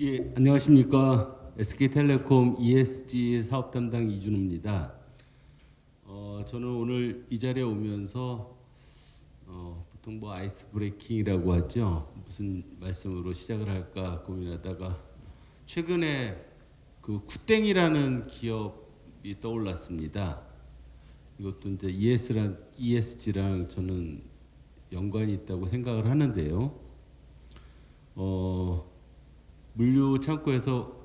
예, 안녕하십니까. SK텔레콤 ESG 사업 담당 이준우입니다. 저는 오늘 이 자리에 오면서 보통 뭐 아이스 브레이킹이라고 하죠. 무슨 말씀으로 시작을 할까 고민하다가 최근에 그 쿠땡이라는 기업이 떠올랐습니다. 이것도 이제 ESG랑 저는 연관이 있다고 생각을 하는데요. 물류 창고에서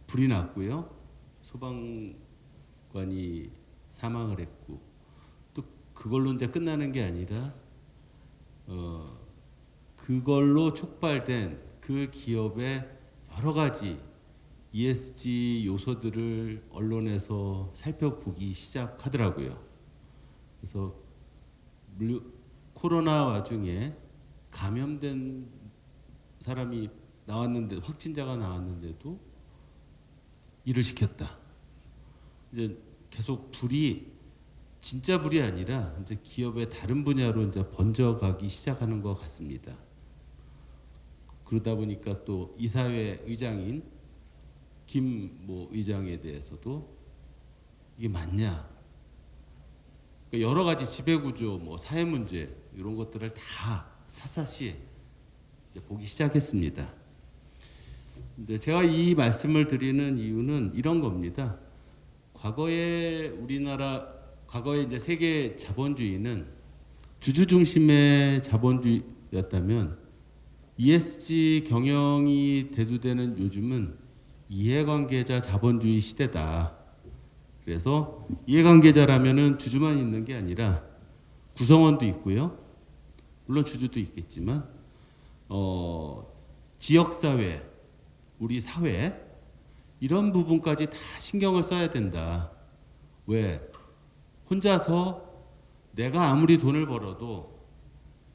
불이 났고요. 소방관이 사망을 했고 또 그걸로 이제 끝나는 게 아니라 그걸로 촉발된 그 기업의 여러 가지 ESG 요소들을 언론에서 살펴보기 시작하더라고요. 그래서 코로나 와중에 감염된 사람이 나왔는데 확진자가 나왔는데도 일을 시켰다. 이제 계속 불이 진짜 불이 아니라 이제 기업의 다른 분야로 이제 번져가기 시작하는 것 같습니다. 그러다 보니까 또 이사회 의장인 김 의장에 대해서도 이게 맞냐? 그러니까 여러 가지 지배구조, 사회 문제 이런 것들을 다 샅샅이 이제 보기 시작했습니다. 이제 제가 이 말씀을 드리는 이유는 이런 겁니다. 과거에 이제 세계 자본주의는 주주 중심의 자본주의였다면 ESG 경영이 대두되는 요즘은 이해관계자 자본주의 시대다. 그래서 이해관계자라면은 주주만 있는 게 아니라 구성원도 있고요. 물론 주주도 있겠지만 지역사회, 우리 사회 이런 부분까지 다 신경을 써야 된다. 왜? 혼자서 내가 아무리 돈을 벌어도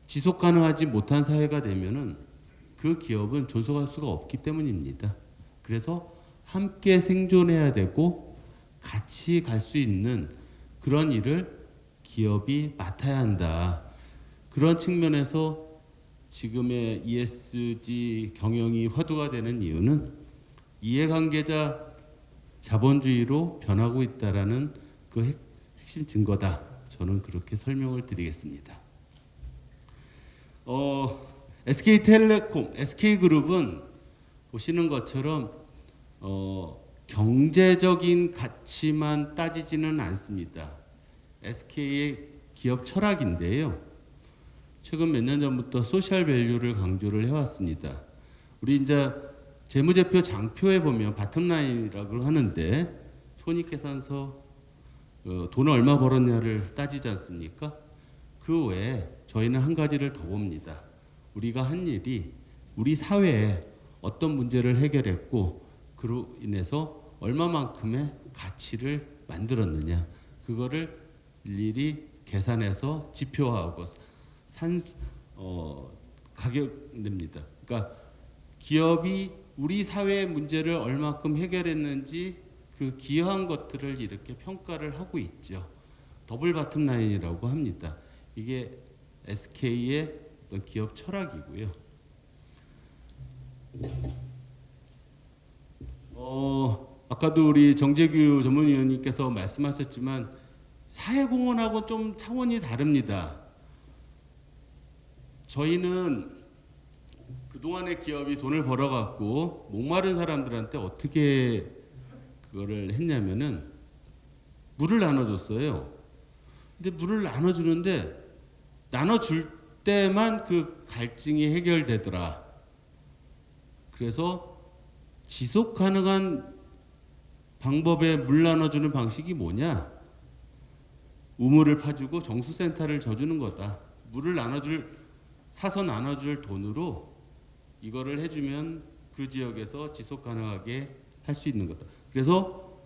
지속 가능하지 못한 사회가 되면은 그 기업은 존속할 수가 없기 때문입니다. 그래서 함께 생존해야 되고 같이 갈 수 있는 그런 일을 기업이 맡아야 한다. 그런 측면에서 지금의 ESG 경영이 화두가 되는 이유는 이해관계자 자본주의로 변하고 있다라는 그 핵심 증거다. 저는 그렇게 설명을 드리겠습니다. SK텔레콤, SK그룹은 보시는 것처럼 경제적인 가치만 따지지는 않습니다. SK의 기업 철학인데요. 최근 몇 년 전부터 소셜 밸류를 강조를 해왔습니다. 우리 이제 재무제표 장표에 보면 바텀라인이라고 하는데 손익계산서 돈을 얼마 벌었냐를 따지지 않습니까? 그 외에 저희는 한 가지를 더 봅니다. 우리가 한 일이 우리 사회에 어떤 문제를 해결했고 그로 인해서 얼마만큼의 가치를 만들었느냐 그거를 일일이 계산해서 지표화하고 가격냅니다. 그러니까 기업이 우리 사회의 문제를 얼마큼 해결했는지 그 기여한 것들을 이렇게 평가를 하고 있죠. 더블 바텀 라인이라고 합니다. 이게 SK의 어떤 기업 철학이고요. 아까도 우리 정재규 전문위원님께서 말씀하셨지만 사회공헌하고 좀 차원이 다릅니다. 저희는 그동안의 기업이 돈을 벌어갖고 목마른 사람들한테 어떻게 그거를 했냐면은 물을 나눠줬어요. 근데 물을 나눠주는데 나눠줄 때만 그 갈증이 해결되더라. 그래서 지속 가능한 방법의 물 나눠주는 방식이 뭐냐? 우물을 파주고 정수센터를 져주는 거다. 물을 사서 나눠줄 돈으로 이거를 해주면 그 지역에서 지속 가능하게 할 수 있는 거다. 그래서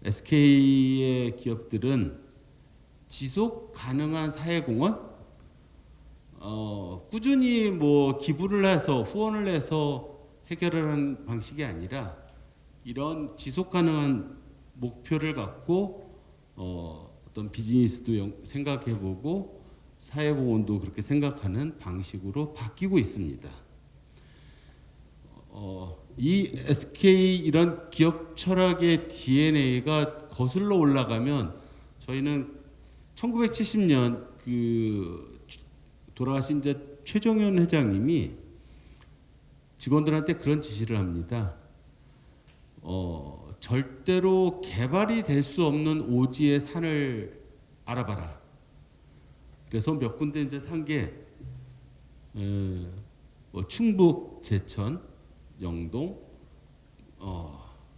SK의 기업들은 지속 가능한 사회공헌, 꾸준히 기부를 해서 후원을 해서 해결을 하는 방식이 아니라 이런 지속 가능한 목표를 갖고 어떤 비즈니스도 생각해보고 사회공헌도 그렇게 생각하는 방식으로 바뀌고 있습니다. 이 SK 이런 기업 철학의 DNA가 거슬러 올라가면 저희는 1970년 그 돌아가신 이제 최종현 회장님이 직원들한테 그런 지시를 합니다. 절대로 개발이 될 수 없는 오지의 산을 알아봐라. 그래서 몇 군데 이제 산 게 충북, 제천, 영동,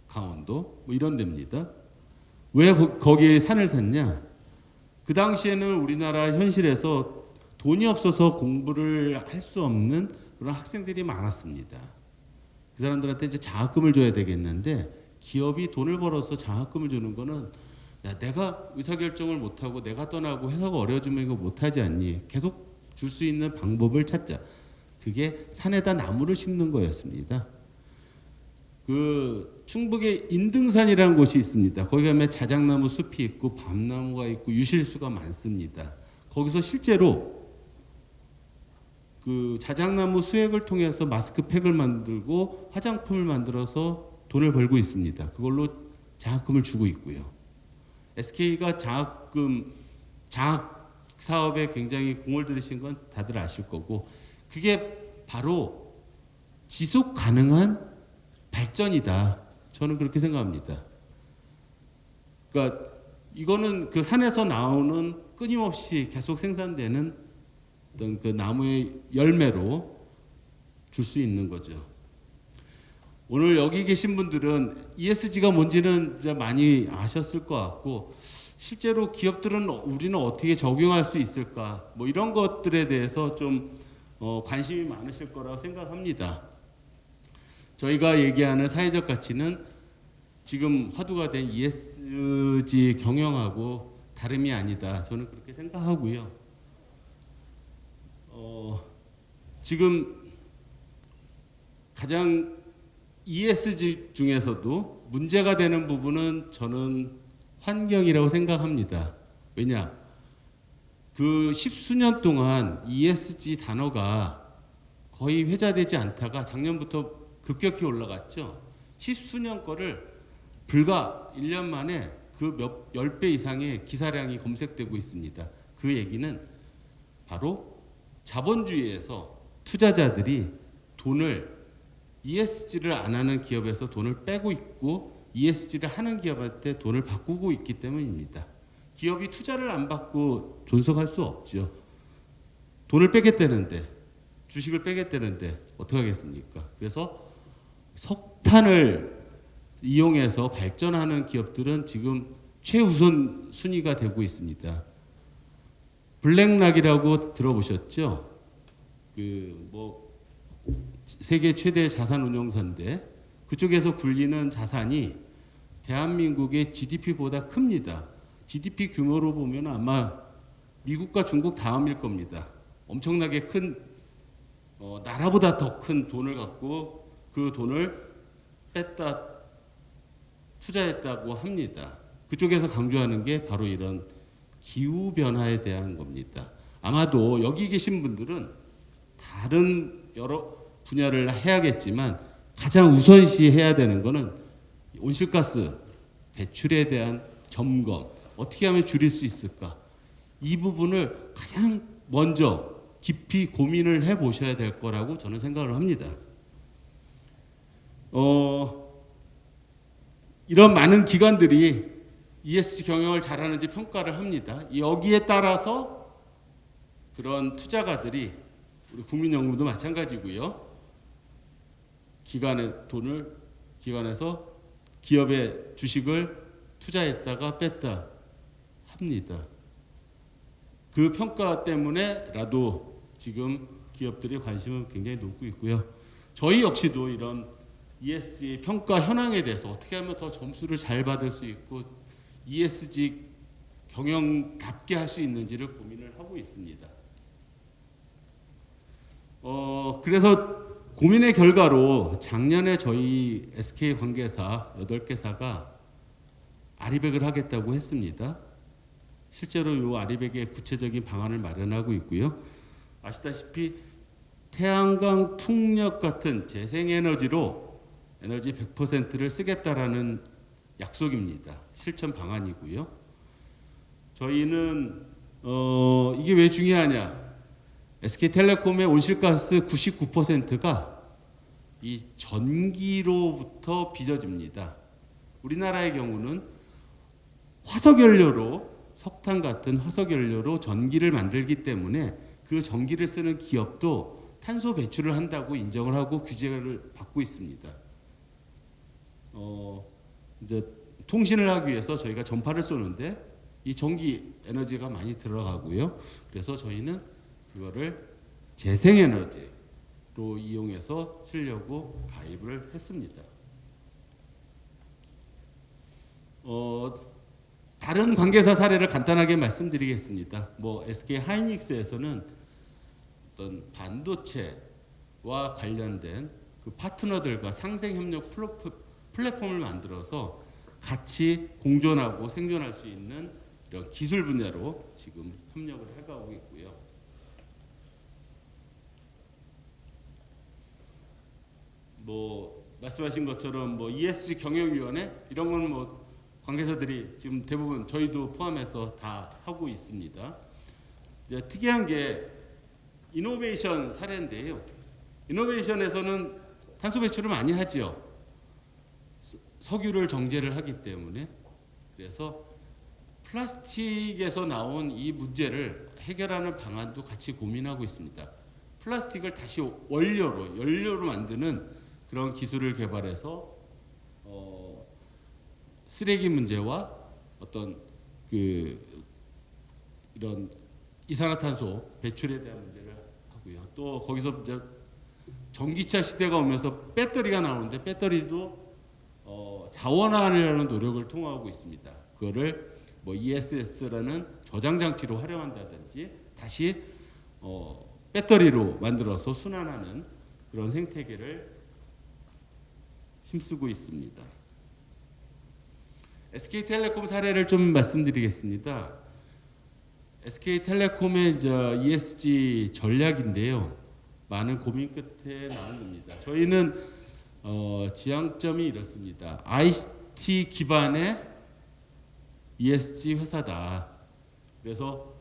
강원도 뭐 이런 데입니다. 왜 거기에 산을 샀냐? 그 당시에는 우리나라 현실에서 돈이 없어서 공부를 할 수 없는 그런 학생들이 많았습니다. 그 사람들한테 이제 장학금을 줘야 되겠는데 기업이 돈을 벌어서 장학금을 주는 거는 야, 내가 의사결정을 못하고 내가 떠나고 회사가 어려워지면 이거 못하지 않니? 계속 줄 수 있는 방법을 찾자. 그게 산에다 나무를 심는 거였습니다. 그 충북에 인등산이라는 곳이 있습니다. 거기 가면 자작나무 숲이 있고 밤나무가 있고 유실수가 많습니다. 거기서 실제로 그 자작나무 수액을 통해서 마스크팩을 만들고 화장품을 만들어서 돈을 벌고 있습니다. 그걸로 장학금을 주고 있고요. SK가 장학 사업에 굉장히 공을 들이신 건 다들 아실 거고 그게 바로 지속 가능한 발전이다. 저는 그렇게 생각합니다. 그러니까 이거는 그 산에서 나오는 끊임없이 계속 생산되는 어떤 그 나무의 열매로 줄 수 있는 거죠. 오늘 여기 계신 분들은 ESG가 뭔지는 이제 많이 아셨을 것 같고 실제로 기업들은 우리는 어떻게 적용할 수 있을까 뭐 이런 것들에 대해서 좀 관심이 많으실 거라고 생각합니다. 저희가 얘기하는 사회적 가치는 지금 화두가 된 ESG 경영하고 다름이 아니다. 저는 그렇게 생각하고요. 지금 가장 ESG 중에서도 문제가 되는 부분은 저는 환경이라고 생각합니다. 왜냐? 그 십수년 동안 ESG 단어가 거의 회자되지 않다가 작년부터 급격히 올라갔죠. 십수년 거를 불과 1년 만에 그 10배 이상의 기사량이 검색되고 있습니다. 그 얘기는 바로 자본주의에서 투자자들이 돈을 ESG를 안 하는 기업에서 돈을 빼고 있고 ESG를 하는 기업한테 돈을 바꾸고 있기 때문입니다. 기업이 투자를 안 받고 존속할 수 없죠. 돈을 빼겠다는데 주식을 빼겠다는데 어떻게 하겠습니까? 그래서 석탄을 이용해서 발전하는 기업들은 지금 최우선 순위가 되고 있습니다. 블랙락이라고 들어보셨죠? 세계 최대 자산 운용사인데 그쪽에서 굴리는 자산이 대한민국의 GDP보다 큽니다. GDP 규모로 보면 아마 미국과 중국 다음일 겁니다. 엄청나게 큰 나라보다 더 큰 돈을 갖고 그 돈을 뺐다 투자했다고 합니다. 그쪽에서 강조하는 게 바로 이런 기후 변화에 대한 겁니다. 아마도 여기 계신 분들은 다른 여러 분야를 해야겠지만 가장 우선시 해야 되는 거는 온실가스 배출에 대한 점검, 어떻게 하면 줄일 수 있을까? 이 부분을 가장 먼저 깊이 고민을 해보셔야 될 거라고 저는 생각을 합니다. 이런 많은 기관들이 ESG 경영을 잘하는지 평가를 합니다. 여기에 따라서 그런 투자가들이 우리 국민연금도 마찬가지고요. 기관에서 기업의 주식을 투자했다가 뺐다 합니다. 그 평가 때문에라도 지금 기업들의 관심은 굉장히 높고 있고요. 저희 역시도 이런 ESG 평가 현황에 대해서 어떻게 하면 더 점수를 잘 받을 수 있고 ESG 경영답게 할 수 있는지를 고민을 하고 있습니다. 그래서 고민의 결과로 작년에 저희 SK 관계사 8개사가 아리백을 하겠다고 했습니다. 실제로 이 아리백의 구체적인 방안을 마련하고 있고요. 아시다시피 태양광 풍력 같은 재생에너지로 에너지 100%를 쓰겠다라는 약속입니다. 실천 방안이고요. 저희는 이게 왜 중요하냐? SK텔레콤의 온실가스 99%가 이 전기로부터 빚어집니다. 우리나라의 경우는 화석연료로, 석탄 같은 화석연료로 전기를 만들기 때문에 그 전기를 쓰는 기업도 탄소 배출을 한다고 인정을 하고 규제를 받고 있습니다. 이제 통신을 하기 위해서 저희가 전파를 쏘는데 이 전기 에너지가 많이 들어가고요. 그래서 저희는 그거를 재생에너지로 이용해서 쓰려고 가입을 했습니다. 다른 관계사 사례를 간단하게 말씀드리겠습니다. SK 하이닉스에서는 어떤 반도체와 관련된 그 파트너들과 상생협력 플랫폼을 만들어서 같이 공존하고 생존할 수 있는 이런 기술 분야로 지금 협력을 해가고 있고요. 말씀하신 것처럼 ESG 경영위원회 이런 건 관계사들이 지금 대부분 저희도 포함해서 다 하고 있습니다. 이제 특이한 게 이노베이션 사례인데요. 이노베이션에서는 탄소 배출을 많이 하지요. 석유를 정제를 하기 때문에. 그래서 플라스틱에서 나온 이 문제를 해결하는 방안도 같이 고민하고 있습니다. 플라스틱을 다시 연료로 만드는 그런 기술을 개발해서 쓰레기 문제와 어떤 이런 이산화탄소 배출에 대한 문제를 하고요. 또 거기서 이제 전기차 시대가 오면서 배터리가 나오는데 배터리도 자원화하려는 노력을 통하고 있습니다. 그거를 ESS라는 저장 장치로 활용한다든지 다시 배터리로 만들어서 순환하는 그런 생태계를 힘쓰고 있습니다. SK텔레콤 사례를 좀 말씀드리겠습니다. SK텔레콤의 ESG 전략인데요. 많은 고민 끝에 나온 겁니다. 저희는 지향점이 이렇습니다. ICT 기반의 ESG 회사다. 그래서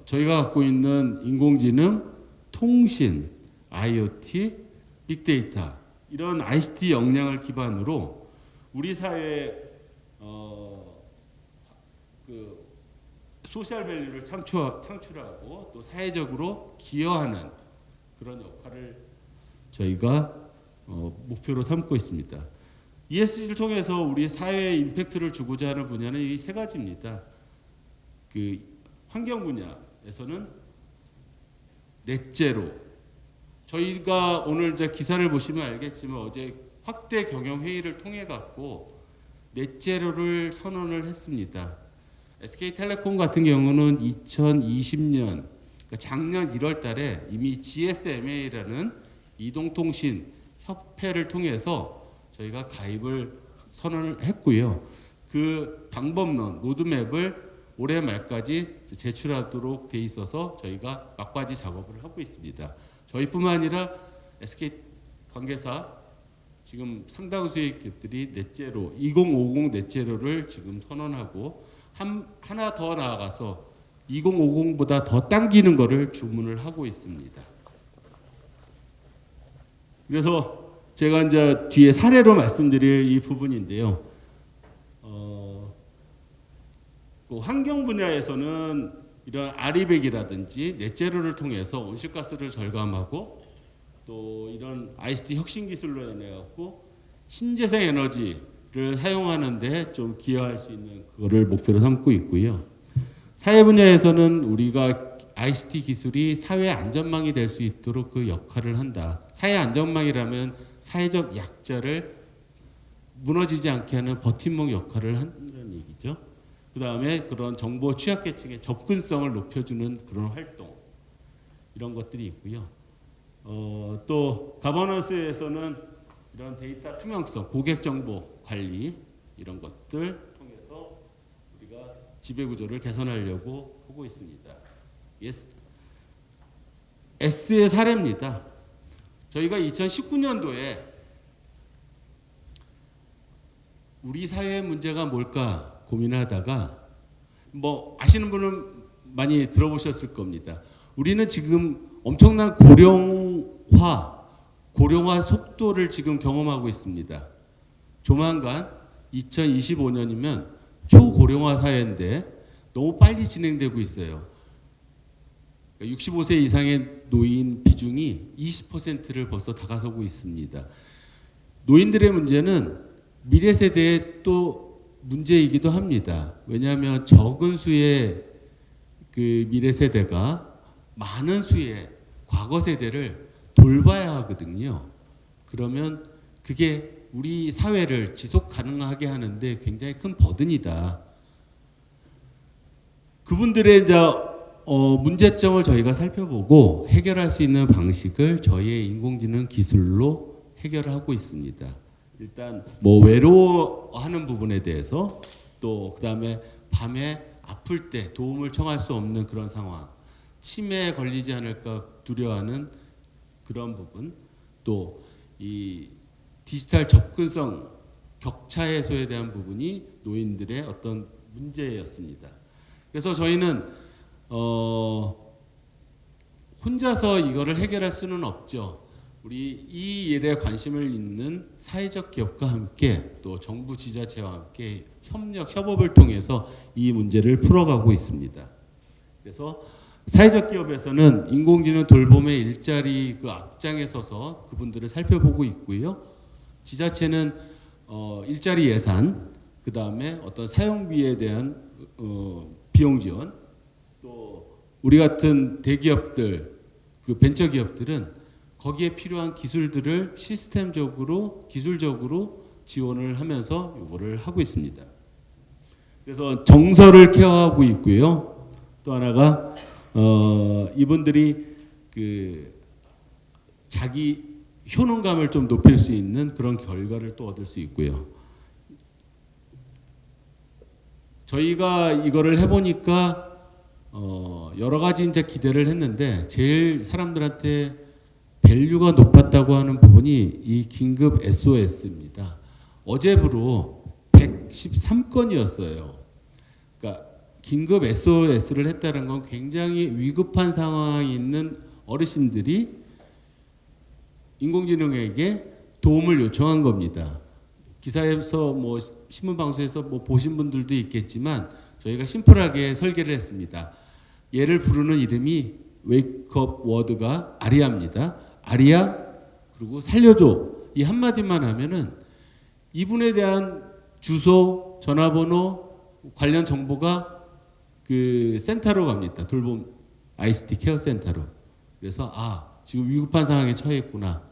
저희가 갖고 있는 인공지능, 통신, IoT, 빅데이터 이런 ICT 역량을 기반으로 우리 사회에 소셜 밸류를 창출하고 또 사회적으로 기여하는 그런 역할을 저희가 목표로 삼고 있습니다. ESG를 통해서 우리 사회에 임팩트를 주고자 하는 분야는 이 세 가지입니다. 환경 분야에서는 넷제로. 저희가 오늘 기사를 보시면 알겠지만 어제 확대 경영 회의를 통해 갖고 넷제로를 선언을 했습니다. SK텔레콤 같은 경우는 2020년 그러니까 작년 1월 달에 이미 GSMA라는 이동통신 협회를 통해서 저희가 가입을 선언을 했고요. 그 방법론, 로드맵을 올해 말까지 제출하도록 돼 있어서 저희가 막바지 작업을 하고 있습니다. 저희뿐만 아니라 SK 관계사 지금 상당수의 기업들이 넷제로 2050 넷제로를 지금 선언하고 하나 더 나아가서 2050보다 더 당기는 거를 주문을 하고 있습니다. 그래서 제가 이제 뒤에 사례로 말씀드릴 이 부분인데요. 환경 분야에서는 이런 아리백이라든지 넷제로를 통해서 온실가스를 절감하고 또 이런 ICT 혁신 기술로 인해 갖고 신재생 에너지를 사용하는데 좀 기여할 수 있는 그거를 목표로 삼고 있고요. 사회 분야에서는 우리가 ICT 기술이 사회 안전망이 될 수 있도록 그 역할을 한다. 사회 안전망이라면 사회적 약자를 무너지지 않게 하는 버팀목 역할을 한다는 얘기죠. 그 다음에 그런 정보 취약계층의 접근성을 높여주는 그런 활동 이런 것들이 있고요. 또 가버넌스에서는 이런 데이터 투명성, 고객 정보 관리 이런 것들 통해서 우리가 지배 구조를 개선하려고 하고 있습니다. S의 사례입니다. 저희가 2019년도에 우리 사회의 문제가 뭘까 고민하다가 뭐 아시는 분은 많이 들어보셨을 겁니다. 우리는 지금 엄청난 고령화 속도를 지금 경험하고 있습니다. 조만간 2025년이면 초고령화 사회인데 너무 빨리 진행되고 있어요. 65세 이상의 노인 비중이 20%를 벌써 다가서고 있습니다. 노인들의 문제는 미래 세대의 또 문제이기도 합니다. 왜냐하면 적은 수의 그 미래 세대가 많은 수의 과거 세대를 돌봐야 하거든요. 그러면 그게 우리 사회를 지속 가능하게 하는데 굉장히 큰 버든이다. 그분들의 이제 문제점을 저희가 살펴보고 해결할 수 있는 방식을 저희의 인공지능 기술로 해결하고 있습니다. 일단 뭐 외로워하는 부분에 대해서 또 그다음에 밤에 아플 때 도움을 청할 수 없는 그런 상황, 치매에 걸리지 않을까 두려워하는 그런 부분, 또 이 디지털 접근성 격차 해소에 대한 부분이 노인들의 어떤 문제였습니다. 그래서 저희는 혼자서 이거를 해결할 수는 없죠. 우리 이 일에 관심을 있는 사회적 기업과 함께 또 정부 지자체와 함께 협업을 통해서 이 문제를 풀어가고 있습니다. 그래서 사회적 기업에서는 인공지능 돌봄의 일자리 그 앞장에 서서 그분들을 살펴보고 있고요. 지자체는 일자리 예산, 그 다음에 어떤 사용비에 대한 비용 지원, 또 우리 같은 대기업들, 그 벤처 기업들은 거기에 필요한 기술들을 시스템적으로, 기술적으로 지원을 하면서 이거를 하고 있습니다. 그래서 정서를 케어하고 있고요. 또 하나가 이분들이 그 자기 효능감을 좀 높일 수 있는 그런 결과를 또 얻을 수 있고요. 저희가 이거를 해보니까 여러 가지 이제 기대를 했는데 제일 사람들한테 밸류가 높았다고 하는 부분이 이 긴급 SOS입니다. 어제부로 113건이었어요. 그러니까 긴급 SOS를 했다는 건 굉장히 위급한 상황에 있는 어르신들이 인공지능에게 도움을 요청한 겁니다. 기사에서 뭐 신문 방송에서 뭐 보신 분들도 있겠지만 저희가 심플하게 설계를 했습니다. 얘를 부르는 이름이 웨이크업 워드가 아리아입니다. 아리아 그리고 살려줘 이 한마디만 하면은 이분에 대한 주소, 전화번호, 관련 정보가 그 센터로 갑니다. 돌봄 ICT 케어 센터로. 그래서 지금 위급한 상황에 처해 있구나.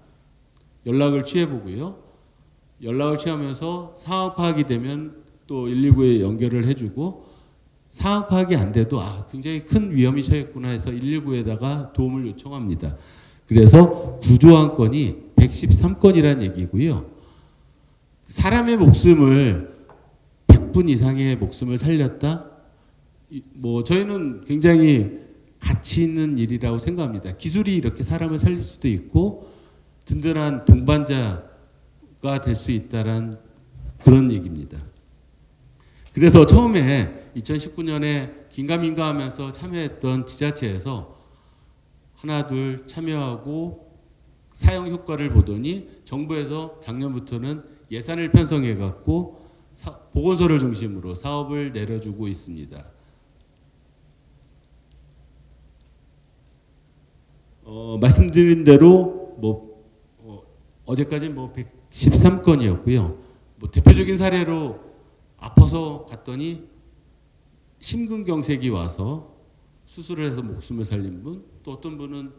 연락을 취해보고요. 연락을 취하면서 상황 파악이 되면 또 119에 연결을 해주고 상황 파악이 안 돼도 굉장히 큰 위험이 처했구나 해서 119에다가 도움을 요청합니다. 그래서 구조한 건이 113건이라는 얘기고요. 사람의 목숨을 100분 이상의 목숨을 살렸다. 뭐 저희는 굉장히 가치 있는 일이라고 생각합니다. 기술이 이렇게 사람을 살릴 수도 있고 든든한 동반자가 될 수 있다는 그런 얘기입니다. 그래서 처음에 2019년에 긴가민가 하면서 참여했던 지자체에서 하나 둘 참여하고 사용 효과를 보더니 정부에서 작년부터는 예산을 편성해 갖고 보건소를 중심으로 사업을 내려주고 있습니다. 말씀드린 대로 어제까지 113건이었고요. 대표적인 사례로 아파서 갔더니 심근경색이 와서 수술을 해서 목숨을 살린 분, 또 어떤 분은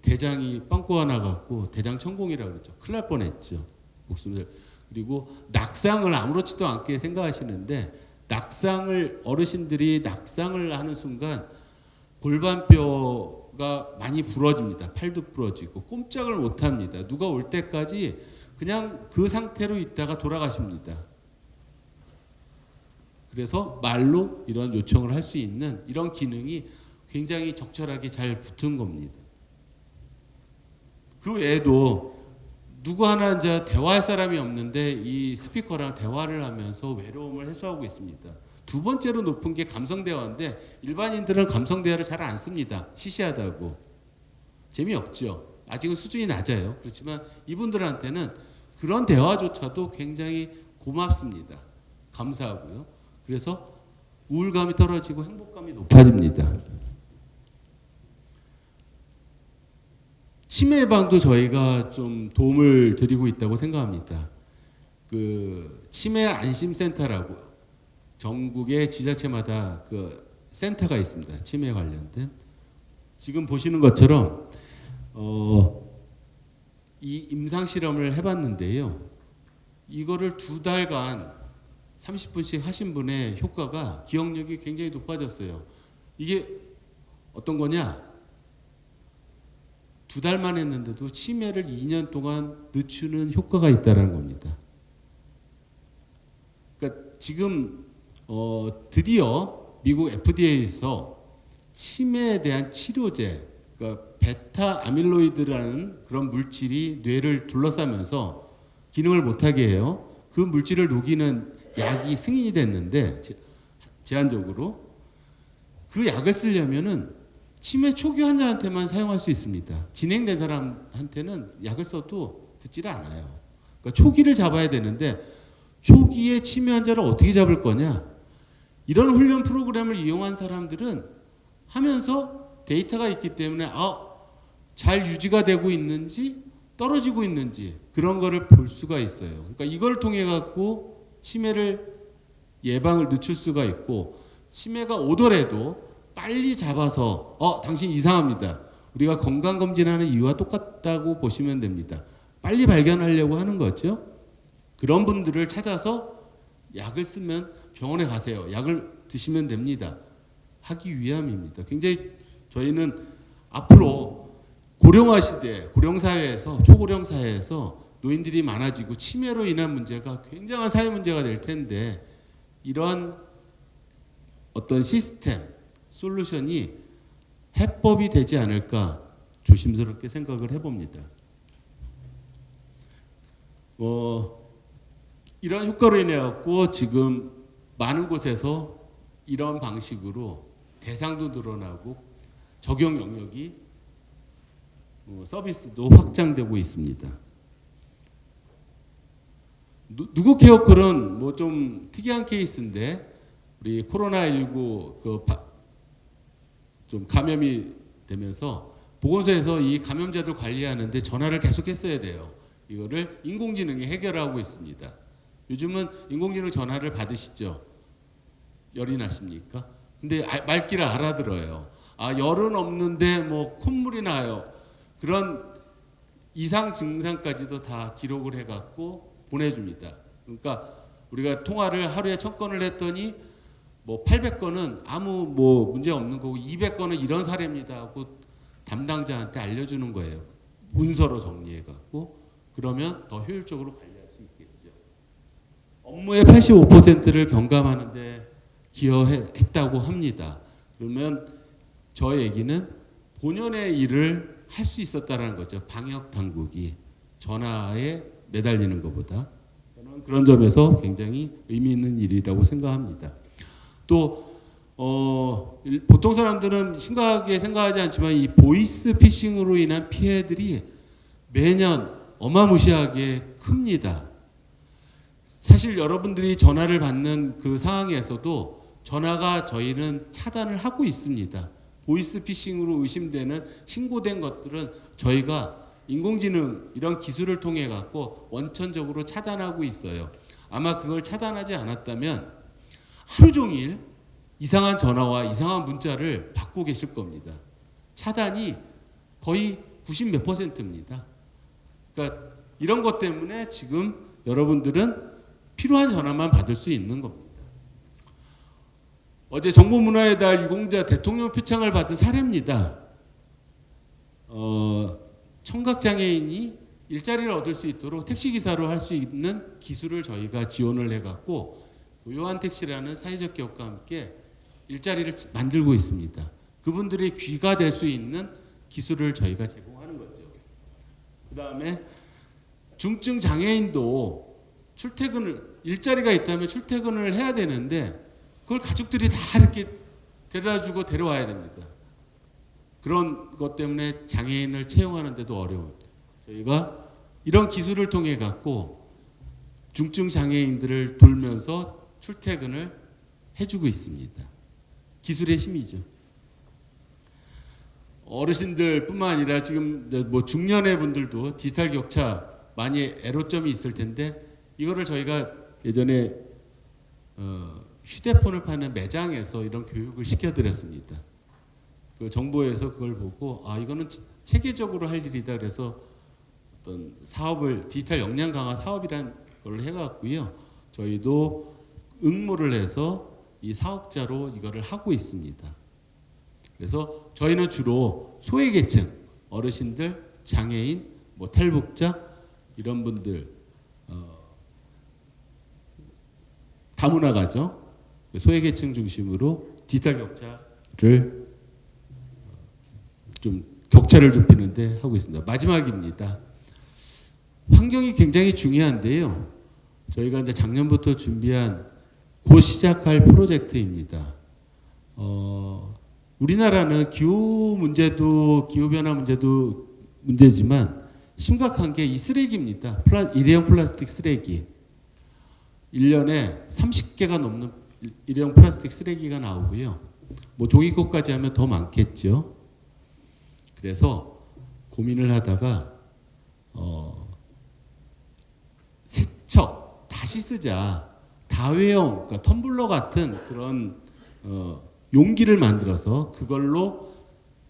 대장이 빵꾸가 나갖고 대장 천공이라고 그랬죠. 큰일 날 뻔했죠. 목숨을. 그리고 낙상을 아무렇지도 않게 생각하시는데 어르신들이 낙상을 하는 순간 골반뼈가 많이 부러집니다. 팔도 부러지고 꼼짝을 못합니다. 누가 올 때까지 그냥 그 상태로 있다가 돌아가십니다. 그래서 말로 이런 요청을 할 수 있는 이런 기능이 굉장히 적절하게 잘 붙은 겁니다. 그 외에도 누구 하나 이제 대화할 사람이 없는데 이 스피커랑 대화를 하면서 외로움을 해소하고 있습니다. 두 번째로 높은 게 감성 대화인데 일반인들은 감성 대화를 잘 안 씁니다. 시시하다고. 재미없죠. 아직은 수준이 낮아요. 그렇지만 이분들한테는 그런 대화조차도 굉장히 고맙습니다. 감사하고요. 그래서 우울감이 떨어지고 행복감이 높아집니다. 치매 예방도 저희가 좀 도움을 드리고 있다고 생각합니다. 그 치매 안심센터라고 전국의 지자체마다 그 센터가 있습니다. 치매에 관련된. 지금 보시는 것처럼 이 임상 실험을 해봤는데요. 이거를 2달간 30분씩 하신 분의 효과가 기억력이 굉장히 높아졌어요. 이게 어떤 거냐? 2달만 했는데도 치매를 2년 동안 늦추는 효과가 있다는 겁니다. 그러니까 지금 드디어 미국 FDA에서 치매에 대한 치료제, 그러니까 베타 아밀로이드라는 그런 물질이 뇌를 둘러싸면서 기능을 못하게 해요. 그 물질을 녹이는 약이 승인이 됐는데 제한적으로 그 약을 쓰려면은 치매 초기 환자한테만 사용할 수 있습니다. 진행된 사람한테는 약을 써도 듣지를 않아요. 그러니까 초기를 잡아야 되는데 초기에 치매 환자를 어떻게 잡을 거냐? 이런 훈련 프로그램을 이용한 사람들은 하면서 데이터가 있기 때문에 잘 유지가 되고 있는지 떨어지고 있는지 그런 거를 볼 수가 있어요. 그러니까 이걸 통해 갖고 치매를 예방을 늦출 수가 있고 치매가 오더라도 빨리 잡아서 당신 이상합니다. 우리가 건강검진하는 이유와 똑같다고 보시면 됩니다. 빨리 발견하려고 하는 거죠. 그런 분들을 찾아서 약을 쓰면 병원에 가세요. 약을 드시면 됩니다. 하기 위함입니다. 굉장히 저희는 앞으로 고령화 시대, 고령사회에서 초고령 사회에서 노인들이 많아지고 치매로 인한 문제가 굉장한 사회 문제가 될 텐데 이런 어떤 시스템, 솔루션이 해법이 되지 않을까 조심스럽게 생각을 해봅니다. 이런 효과로 인해 갖고 지금 많은 곳에서 이런 방식으로 대상도 늘어나고 적용 영역이 서비스도 확장되고 있습니다. 누구 케어콜은 뭐 좀 특이한 케이스인데 우리 코로나19 좀 감염이 되면서 보건소에서 이 감염자들 관리하는데 전화를 계속 했어야 돼요. 이거를 인공지능이 해결하고 있습니다. 요즘은 인공지능 전화를 받으시죠? 열이 나십니까? 근데 말귀를 알아들어요. 열은 없는데 뭐 콧물이 나요. 그런 이상 증상까지도 다 기록을 해갖고 보내줍니다. 그러니까 우리가 통화를 하루에 1000건을 했더니 뭐 800건은 아무 뭐 문제 없는 거고 200건은 이런 사례입니다 하고 담당자한테 알려주는 거예요. 문서로 정리해갖고 그러면 더 효율적으로 관리할 수 있겠죠. 업무의 85%를 경감하는데 기여했다고 합니다. 그러면 저 얘기는 본연의 일을 할 수 있었다는 거죠. 방역 당국이 전화에 매달리는 것보다. 저는 그런 점에서 굉장히 의미 있는 일이라고 생각합니다. 또 보통 사람들은 심각하게 생각하지 않지만 이 보이스 피싱으로 인한 피해들이 매년 어마무시하게 큽니다. 사실 여러분들이 전화를 받는 그 상황에서도 전화가 저희는 차단을 하고 있습니다. 보이스 피싱으로 의심되는 신고된 것들은 저희가 인공지능 이런 기술을 통해 갖고 원천적으로 차단하고 있어요. 아마 그걸 차단하지 않았다면 하루 종일 이상한 전화와 이상한 문자를 받고 계실 겁니다. 차단이 거의 90몇 %입니다. 그러니까 이런 것 때문에 지금 여러분들은 필요한 전화만 받을 수 있는 겁니다. 어제 정보문화의 달 유공자 대통령 표창을 받은 사례입니다. 청각장애인이 일자리를 얻을 수 있도록 택시기사로 할 수 있는 기술을 저희가 지원을 해갖고 고요한 택시라는 사회적 기업과 함께 일자리를 만들고 있습니다. 그분들이 귀가 될 수 있는 기술을 저희가 제공하는 거죠. 그 다음에 중증 장애인도 출퇴근을 일자리가 있다면 출퇴근을 해야 되는데 그걸 가족들이 다 이렇게 데려다주고 데려와야 됩니다. 그런 것 때문에 장애인을 채용하는데도 어려워요. 저희가 이런 기술을 통해 갖고 중증 장애인들을 돌면서 출퇴근을 해주고 있습니다. 기술의 힘이죠. 어르신들뿐만 아니라 지금 뭐 중년의 분들도 디지털 격차 많이 애로점이 있을 텐데 이거를 저희가 예전에 휴대폰을 파는 매장에서 이런 교육을 시켜드렸습니다. 그 정부에서 그걸 보고 아 이거는 체계적으로 할 일이다 그래서 어떤 사업을 디지털 역량 강화 사업이란 걸 해갖고요. 저희도 응모를 해서 이 사업자로 이거를 하고 있습니다. 그래서 저희는 주로 소외계층, 어르신들, 장애인, 뭐 탈북자 이런 분들 다문화가죠. 소외계층 중심으로 디지털 격차를 좀 격차를 좁히는데 하고 있습니다. 마지막입니다. 환경이 굉장히 중요한데요. 저희가 이제 작년부터 준비한 곧 시작할 프로젝트입니다. 우리나라는 기후 문제도 기후 변화 문제도 문제지만 심각한 게 이 쓰레기입니다. 일회용 플라스틱 쓰레기. 1년에 30개가 넘는 일회용 플라스틱 쓰레기가 나오고요. 뭐 종이컵까지 하면 더 많겠죠. 그래서 고민을 하다가 세척 다시 쓰자. 다회용 그러니까 텀블러 같은 그런 용기를 만들어서 그걸로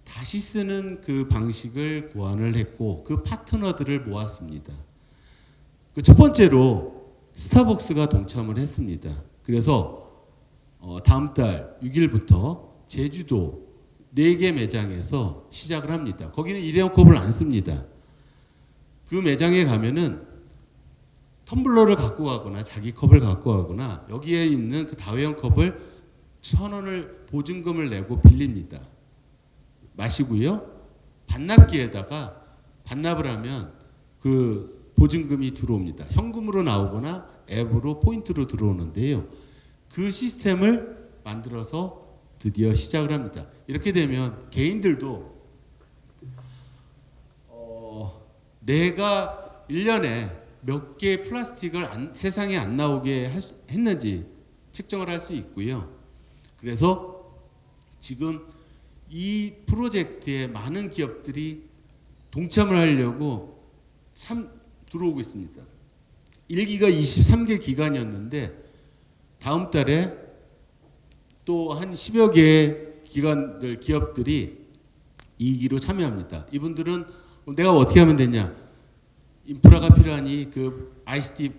다시 쓰는 그 방식을 고안을 했고 그 파트너들을 모았습니다. 그 첫 번째로 스타벅스가 동참을 했습니다. 그래서 다음 달 6일부터 제주도 4개 매장에서 시작을 합니다. 거기는 일회용 컵을 안 씁니다. 그 매장에 가면은 텀블러를 갖고 가거나 자기 컵을 갖고 가거나 여기에 있는 그 다회용 컵을 1,000원을 보증금을 내고 빌립니다. 마시고요. 반납기에다가 반납을 하면 그 보증금이 들어옵니다. 현금으로 나오거나 앱으로 포인트로 들어오는데요. 그 시스템을 만들어서 드디어 시작을 합니다. 이렇게 되면 개인들도 내가 1년에 몇 개의 플라스틱을 세상에 안 나오게 했는지 측정을 할 수 있고요. 그래서 지금 이 프로젝트에 많은 기업들이 동참을 하려고 들어오고 있습니다. 1기가 23개 기관이었는데 다음 달에 또 한 10여 개의 기관들, 기업들이 2기로 참여합니다. 이분들은 내가 어떻게 하면 되냐? 인프라가 필요하니 그 아이스티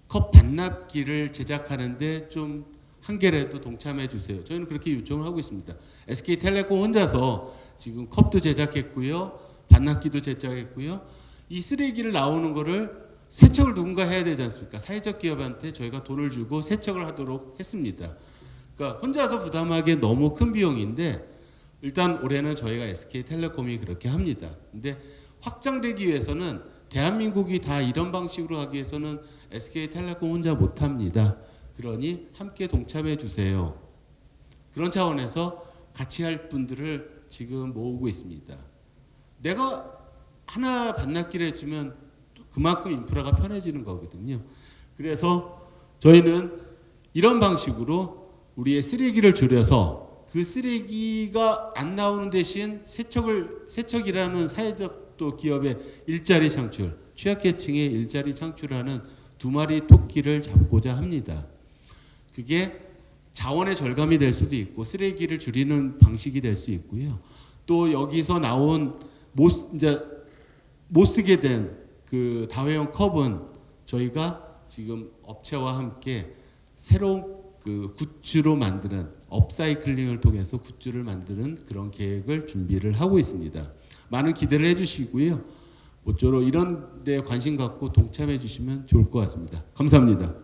컵 반납기를 제작하는데 좀 한 개라도 동참해 주세요. 저희는 그렇게 요청을 하고 있습니다. SK텔레콤 혼자서 지금 컵도 제작했고요. 반납기도 제작했고요. 이 쓰레기를 나오는 거를 세척을 누군가 해야 되지 않습니까? 사회적 기업한테 저희가 돈을 주고 세척을 하도록 했습니다. 그러니까 혼자서 부담하기에 너무 큰 비용인데 일단 올해는 저희가 SK텔레콤이 그렇게 합니다. 근데 확장되기 위해서는 대한민국이 다 이런 방식으로 하기 위해서는 SK텔레콤 혼자 못합니다. 그러니 함께 동참해 주세요. 그런 차원에서 같이 할 분들을 지금 모으고 있습니다. 내가 하나 반납기를 해주면 그만큼 인프라가 편해지는 거거든요. 그래서 저희는 이런 방식으로 우리의 쓰레기를 줄여서 그 쓰레기가 안 나오는 대신 세척이라는 사회적 또 기업의 일자리 창출, 취약계층의 일자리 창출하는 2마리 토끼를 잡고자 합니다. 그게 자원의 절감이 될 수도 있고 쓰레기를 줄이는 방식이 될 수 있고요. 또 여기서 나온 못 쓰게 된 그 다회용 컵은 저희가 지금 업체와 함께 새로운 그 굿즈로 만드는 업사이클링을 통해서 굿즈를 만드는 그런 계획을 준비를 하고 있습니다. 많은 기대를 해주시고요. 모쪼록 이런 데 관심 갖고 동참해 주시면 좋을 것 같습니다. 감사합니다.